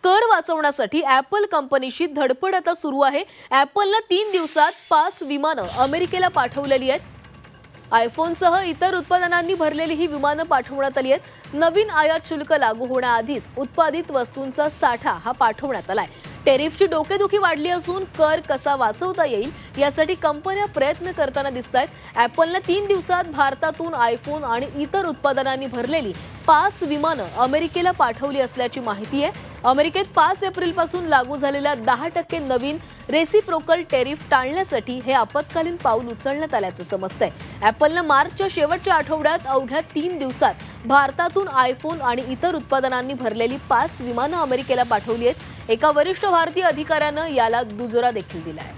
कर वाचवण्यासाठी ॲपल कंपनीशी धडपड आता सुरू आहे। ॲपलने 3 दिवसात 5 विमानं अमेरिकेला पाठवलेली आहेत। आयफोनसह इतर उत्पादनांनी भरलेली ही विमानं पाठवण्यात आली आहेत। नवीन आयात शुल्क लागू होण्याआधीच उत्पादित वस्तूंचा साठा हा पाठवण्यात आलाय। टेरिफची डोकेदुखी वाढली असून कर कसा वाचवता येईल यासाठी कंपन्या प्रयत्न करताना दिसतायत। ॲपलने 3 दिवसात भारतातून आयफोन आणि इतर उत्पादनांनी भरलेली 5 विमानं अमेरिकेला पाठवली असल्याची माहिती आहे। अमेरिकेत 5 एप्रिलपासून लागू झालेल्या 10% नवीन रेसिप्रोकल टेरिफ टाळण्यासाठी हे आपत्कालीन पाऊल उचलण्यात आल्याचं समजतंय। ॲपलने मार्चच्या शेवटच्या आठवड्यात अवघ्या 3 दिवसात भारतातून आयफोन आणि इतर उत्पादनांनी भरलेली 5 विमानं अमेरिकेला पाठवली आहेत। एका वरिष्ठ भारतीय अधिकाऱ्यानं याला दुजोरा देखील दिलाय।